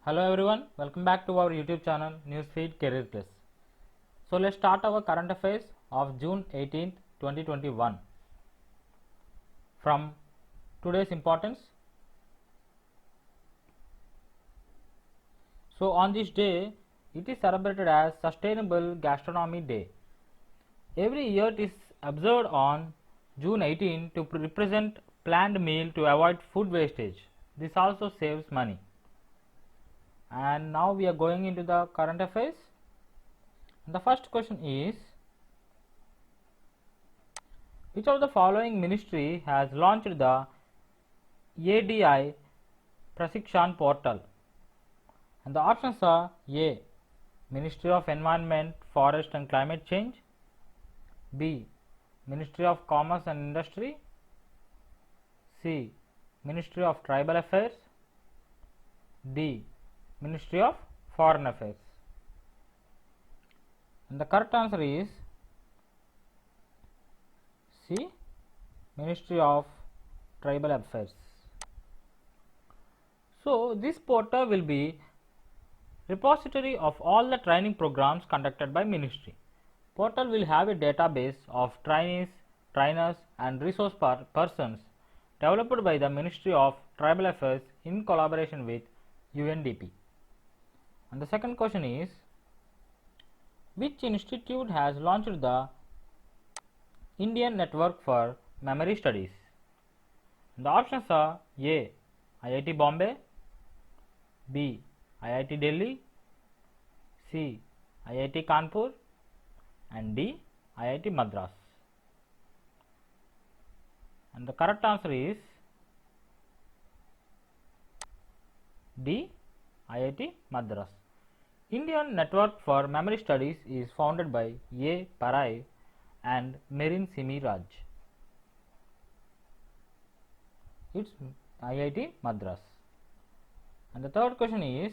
Hello everyone, welcome back to our YouTube channel Newsfeed Career Plus. So let's start our current affairs of June 18th, 2021 from today's importance. So on this day, it is celebrated as Sustainable Gastronomy Day. Every year it is observed on June 18 to represent planned meal to avoid food wastage. This also saves money. And now we are going into the current affairs. The first question is, which of the following ministry has launched the ADI Prashikshan portal? And the options are A. Ministry of Environment, Forest and Climate Change, B. Ministry of Commerce and Industry, C. Ministry of Tribal Affairs, D. Ministry of Foreign Affairs. And the correct answer is C. Ministry of Tribal Affairs. So this portal will be repository of all the training programs conducted by ministry. Portal will have a database of trainees, trainers and resource persons developed by the Ministry of Tribal Affairs in collaboration with UNDP. And the second question is, which institute has launched the Indian Network for Memory Studies? And the options are A. IIT Bombay, B. IIT Delhi, C. IIT Kanpur and D. IIT Madras. And the correct answer is D. IIT Madras. Indian Network for Memory Studies is founded by A. Parai and Merin Simiraj. It's IIT Madras. And the third question is,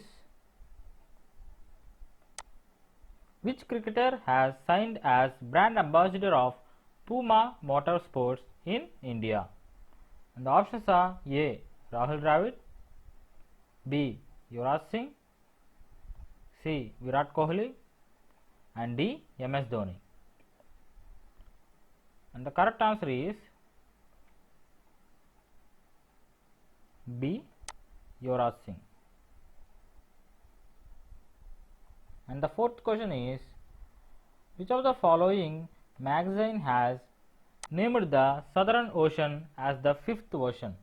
which cricketer has signed as brand ambassador of Puma Motorsports in India? And the options are A. Rahul Dravid, B. Yuvraj Singh, C. Virat Kohli and D. MS Dhoni. And the correct answer is B. Yuvraj Singh. And the fourth question is, which of the following magazine has named the Southern Ocean as the fifth ocean?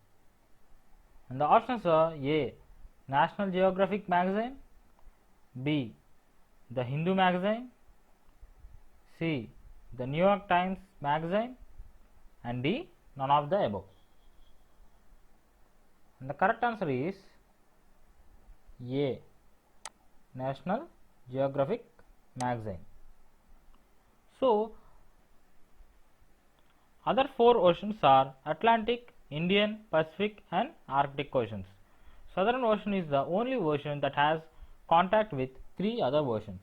And the options are A. National Geographic magazine, B. The Hindu magazine, C. The New York Times magazine and D. None of the above. And the correct answer is A. National Geographic magazine. So other four oceans are Atlantic, Indian, Pacific and Arctic oceans. Southern Ocean is the only ocean that has contact with three other oceans.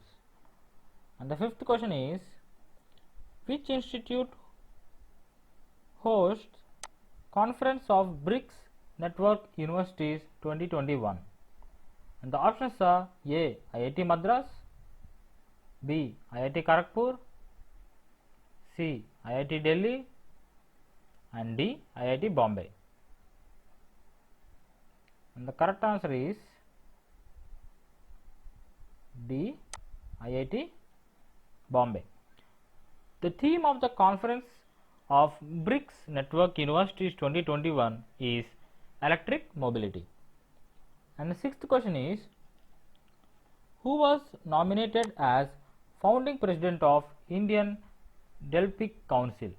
And the fifth question is, which institute hosts Conference of BRICS Network Universities 2021? And the options are A. IIT Madras, B. IIT Kharagpur, C. IIT Delhi and D. IIT Bombay. And the correct answer is D. IIT Bombay. The theme of the Conference of BRICS Network Universities 2021 is electric mobility. And the sixth question is, who was nominated as founding president of Indian Delphic Council?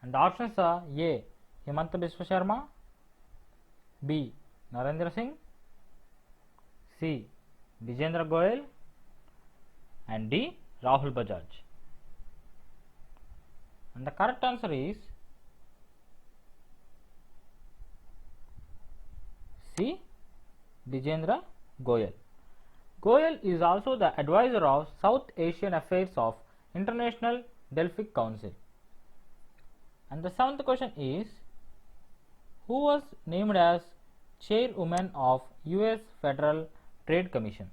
And the options are A. Himanta Biswa Sharma, B. Narendra Singh, C. Vijendra Goyal and D. Rahul Bajaj. And the correct answer is C. Vijendra Goyal. Goyal is also the advisor of South Asian Affairs of International Delphic Council. And the seventh question is, who was named as Chairwoman of US Federal Trade Commission?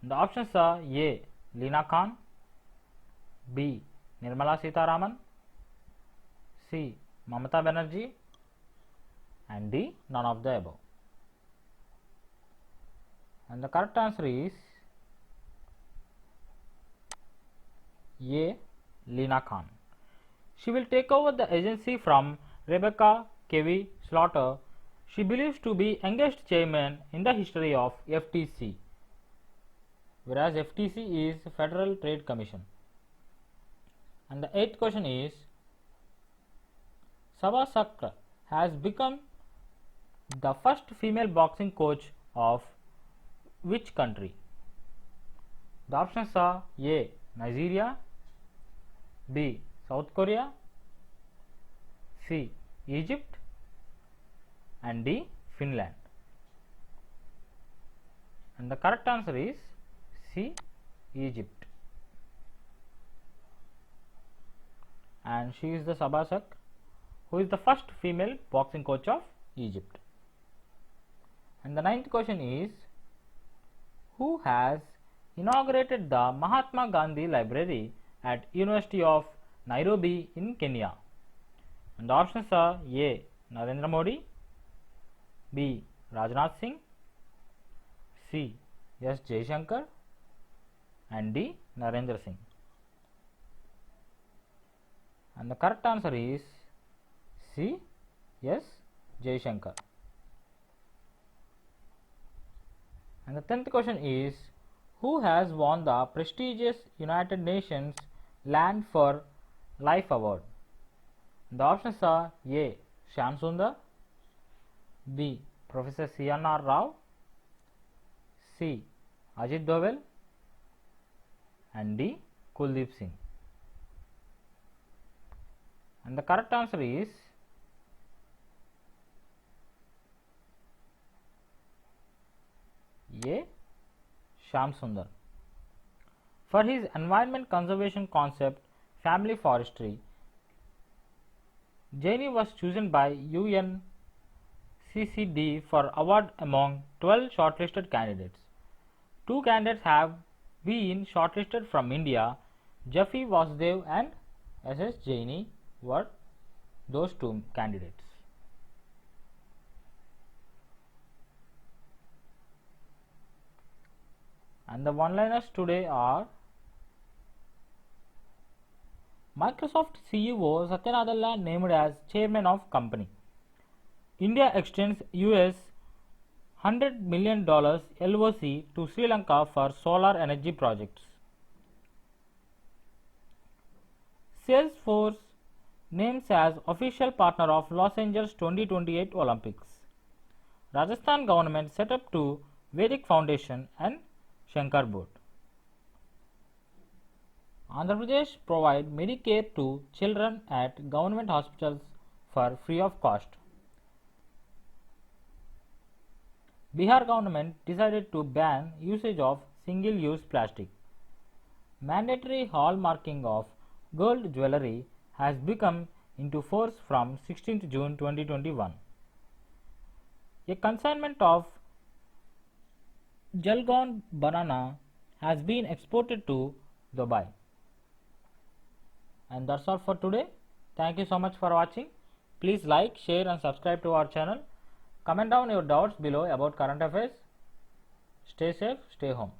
The options are A. Lina Khan, B. Nirmala Sitharaman, C. Mamata Banerjee, and D. None of the above. And the correct answer is A. Lina Khan. She will take over the agency from Rebecca Kevi Slaughter. She believes to be youngest chairman in the history of FTC, whereas FTC is Federal Trade Commission. And the 8th question is, Sabha Sakra has become the first female boxing coach of which country? The options are A. Nigeria, B. South Korea, C. Egypt, and D. Finland. And the correct answer is C. Egypt. And she is the Sabha Sakra, who is the first female boxing coach of Egypt. And the 9th question is, who has inaugurated the Mahatma Gandhi Library at University of Nairobi in Kenya? And the options are A. Narendra Modi, B. Rajnath Singh, C. S. Jaishankar, and D. Narendra Singh. And the correct answer is C. S. Jaishankar. And the 10th question is, who has won the prestigious United Nations Land for Life Award? The options are A. Shyam Sundar, B. Professor C.N.R. Rao, C. Ajit Doval, and D. Kuldeep Singh. And the correct answer is A. Shyam Sundar. For his environment conservation concept, family forestry, Jaini was chosen by UNCCD for award among 12 shortlisted candidates. 2 candidates have been shortlisted from India. Jaffi Vasudev and S.S. Jaini were those 2 candidates. And the one-liners today are: Microsoft CEO Satya Nadella named as chairman of company. India extends US $100 million LOC to Sri Lanka for solar energy projects. Salesforce names as official partner of Los Angeles 2028 Olympics. Rajasthan government set up to Vedic Foundation and Shankar Board. Andhra Pradesh provide Medicare to children at government hospitals for free of cost. Bihar government decided to ban usage of single-use plastic. Mandatory hallmarking of gold jewellery has become into force from 16th June 2021. A consignment of Jalgaon banana has been exported to Dubai. And that's all for today. Thank you so much for watching. Please like, share and subscribe to our channel. Comment down your doubts below about current affairs. Stay safe, stay home.